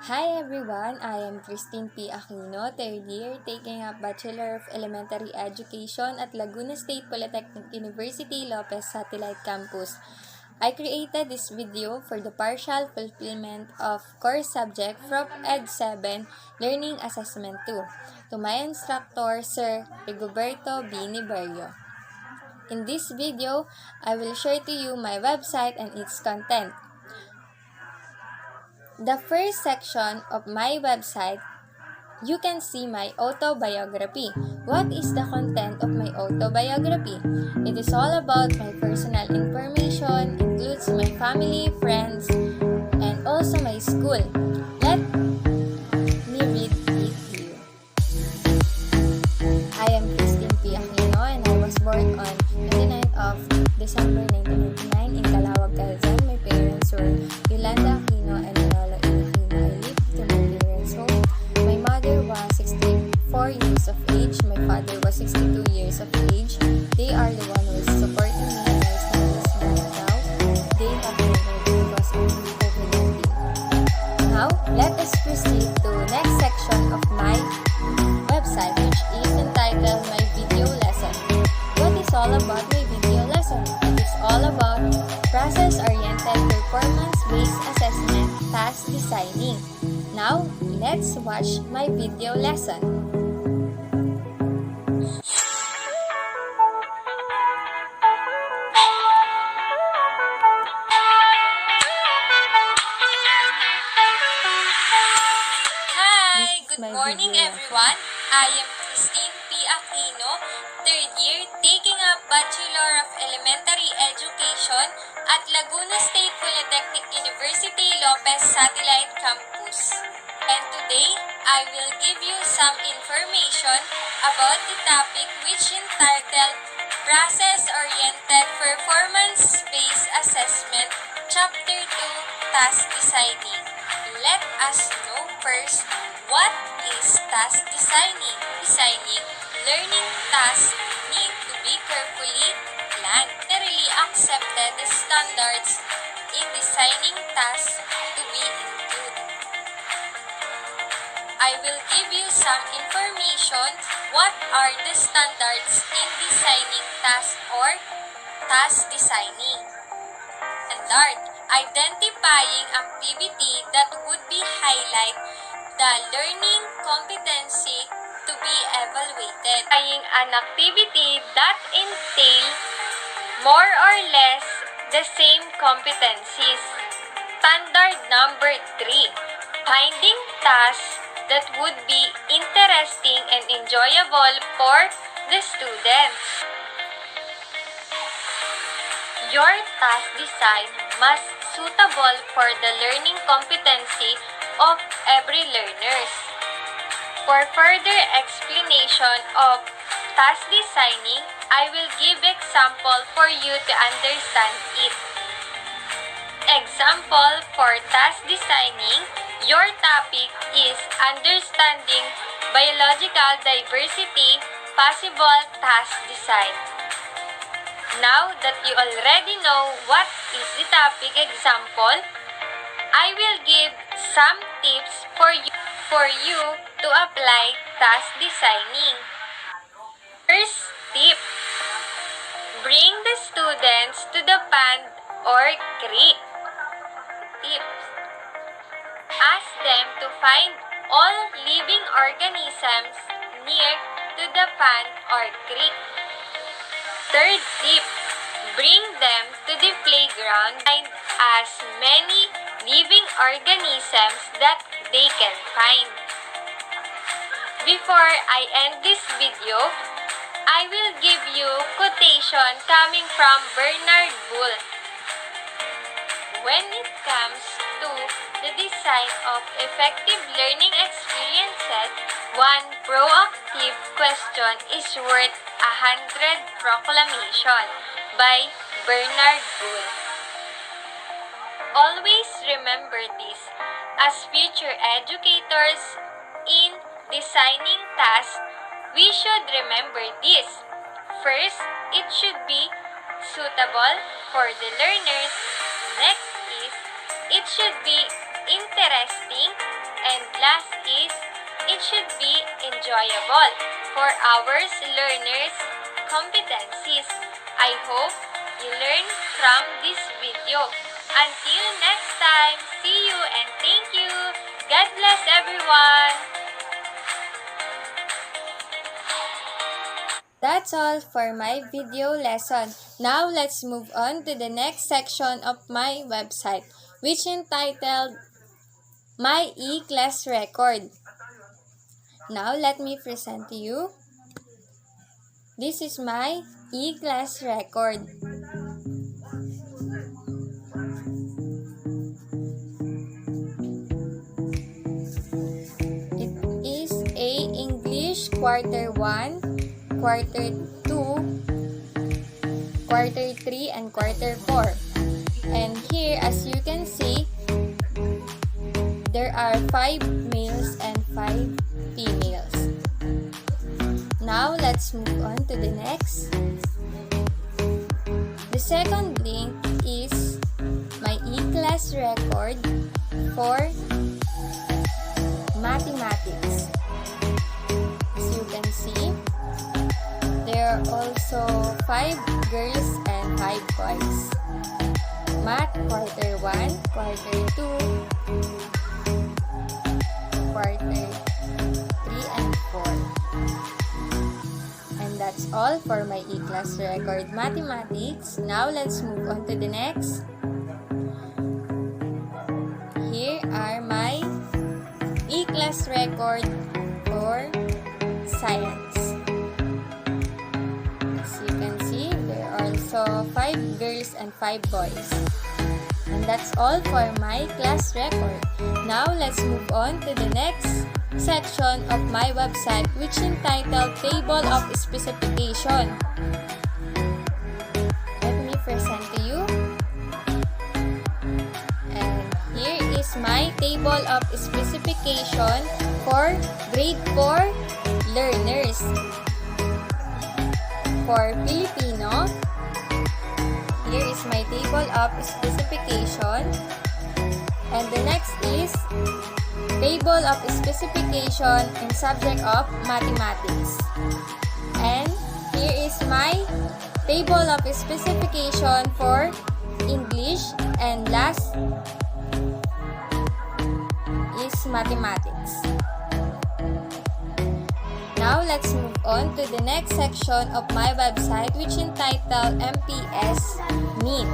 Hi everyone, I am Christine P. Aquino, third year, taking up Bachelor of Elementary Education at Laguna State Polytechnic University, Lopez Satellite Campus. I created this video for the partial fulfillment of course subject PROFED7 Learning Assessment 2 to my instructor, Sir Rigoberto B. Niberio. In this video, I will share to you my website and its content. The first section of my website, you can see my autobiography. What is the content of my autobiography? It is all about my personal information, includes my family, friends, and also my school. Let me read it to you. I am Christine P. Aquino and I was born on 29th of December 1999 in Calawag, Quezon. My parents were Yolanda Aquino and Manolo Aquino. I lived to my parents' home. My mother was 64 years of age. My father was 62 years of age. They are the one who is supporting me in my studies right now. They have been working because of COVID-19. Now, let us proceed to the next section of my website, which is entitled My Video Lesson. What is all about my video lesson? It is all about process-oriented performance-based assessment task designing. Now, let's watch my video lesson. Hi! Good morning everyone! I am Christine P. Aquino, third year, taking up Bachelor of Elementary Education at Laguna State Polytechnic University, Lopez Satellite Campus. And today, I will give you some information about the topic which entitled Process-Oriented Performance-Based Assessment, Chapter 2, Task Designing. Let us know first, what is task designing? Designing learning tasks need to be carefully planned. Generally accepted standards in designing tasks to be included. I will give you some information what are the standards in designing tasks or task designing. Standard: identifying activity that would be highlight the learning competency to be evaluated. Identifying an activity that entail more or less the same competencies. Standard number 3: finding tasks that would be interesting and enjoyable for the students. Your task design must suitable for the learning competency of every learners. For further explanation of task designing, I will give example for you to understand it. Example for task designing, your topic is understanding biological diversity, possible task design. Now that you already know what is the topic example, I will give some tips for you to apply task designing. First tip: bring the students to the pond or creek. Tips: ask them to find all living organisms near to the pond or creek. Third tip: bring them to the playground and find as many living organisms that they can find. Before I end this video, I will give you quotation coming from Bernard Bull. When it comes to the design of effective learning experiences, one proactive question is worth 100 proclamation by Bernard Bull. Always remember this, as future educators in designing tasks, we should remember this. First, it should be suitable for the learners. Next is, it should be interesting. And last is, it should be enjoyable for our learners' competencies. I hope you learn from this video. Until next time, see you and thank you. God bless everyone. That's all for my video lesson. Now let's move on to the next section of my website, which entitled My E-Class Record. Now let me present to you. This is my E-Class Record. It is a English Quarter 1, Quarter 2, Quarter 3, and Quarter 4. And here, as you can see, there are 5 males and 5 females. Now, let's move on to the next. The second link is my E-Class Record for mathematics. As you can see, there are also 5 girls and 5 boys. Math Quarter 1, Quarter 2, Quarter 3, and 4. And that's all for my E-Class Record Mathematics. Now let's move on to the next. Here are my E-Class Record for Science. As you can see, there are also 5 girls and 5 boys. And that's all for my class record. Now, let's move on to the next section of my website, which entitled Table of Specification. Let me present to you. And here is my Table of Specification for Grade 4 learners. For Filipino, here is my Table of Specification. And the next is Table of Specification in subject of Mathematics. And here is my Table of Specification for English. And last is Mathematics. Now, let's move on to the next section of my website, which entitled MPS Mean.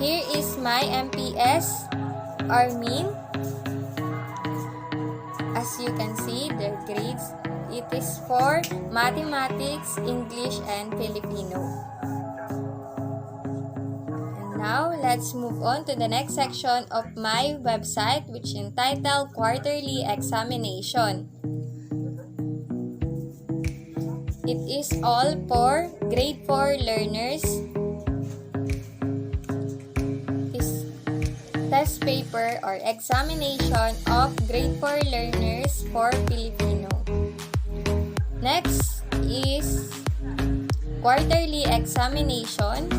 Here is my MPS or mean. As you can see, their grades, it is for Mathematics, English, and Filipino. Now, let's move on to the next section of my website, which entitled Quarterly Examination. It is all for Grade 4 learners. This test paper or examination of Grade 4 learners for Filipino. Next is Quarterly Examination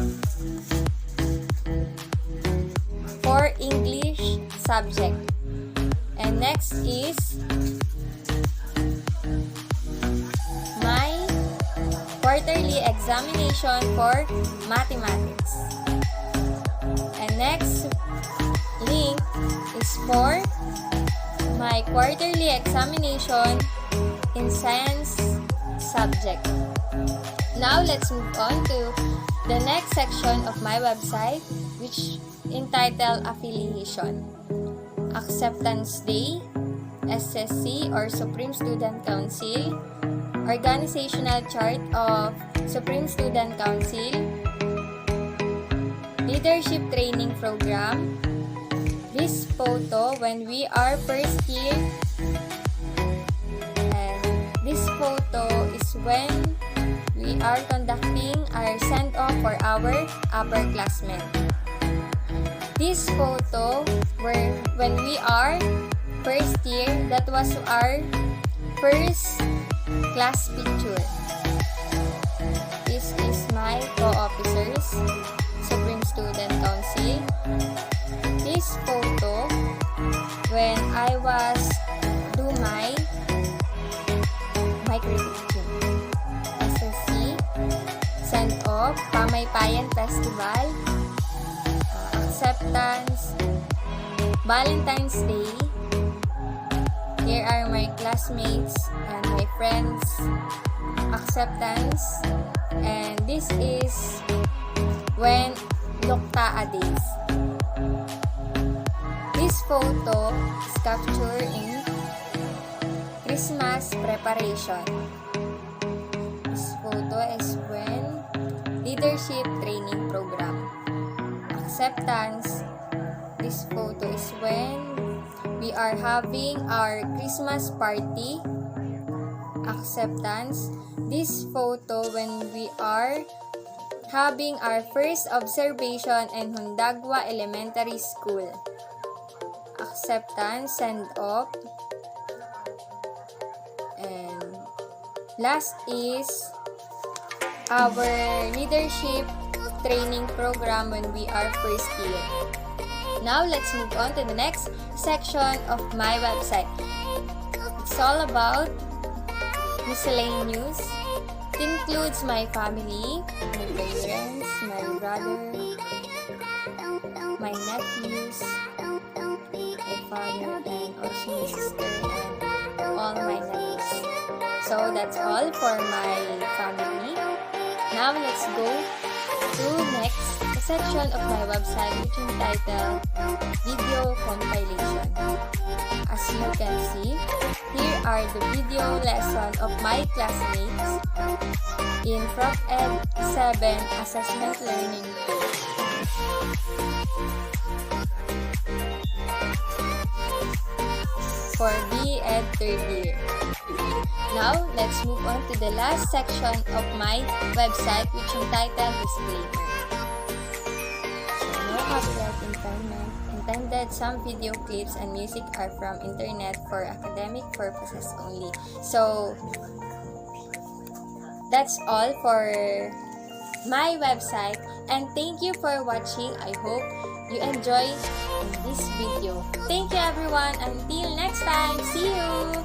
for English subject. And next is my quarterly examination for mathematics. And next link is for my quarterly examination in science subject. Now let's move on to the next section of my website, which entitled Affiliation, Acceptance Day, SSC or Supreme Student Council, Organizational Chart of Supreme Student Council, Leadership Training Program, this photo when we are first year, and this photo is when we are conducting our send-off for our upperclassmen. This photo where when we are first year, that was our first class picture. This is my co-officers, Supreme Student Council. when I was do my micro-teaching. SSC, send off, Pamaypayan Festival, acceptance, Valentine's Day. Here are my classmates and my friends, acceptance, and this is when Loktaa days. This photo is captured in Christmas preparation. This photo is when leadership training program. Acceptance. This photo is when we are having our Christmas party. Acceptance. This photo when we are having our first observation in Hundagwa Elementary School. Acceptance, send off. And last is our leadership training program when we are first year. Now, let's move on to the next section of my website. It's all about miscellaneous. It includes my family, my parents, my brother, my nephews, my father, and also my sister, and all my nephews. So, that's all for my family. Now, let's go to next section of my website, which is entitled Video Compilation. As you can see, here are the video lesson of my classmates in PROFED7 Assessment Learning Tool. For B.Ed 3rd year. Now, let's move on to the last section of my website, which is entitled Disclaimer. No copyright infringement intended. Some video clips and music are from internet for academic purposes only. So, that's all for my website, and thank you for watching. I hope you enjoy this video. Thank you everyone. Until next time, see you!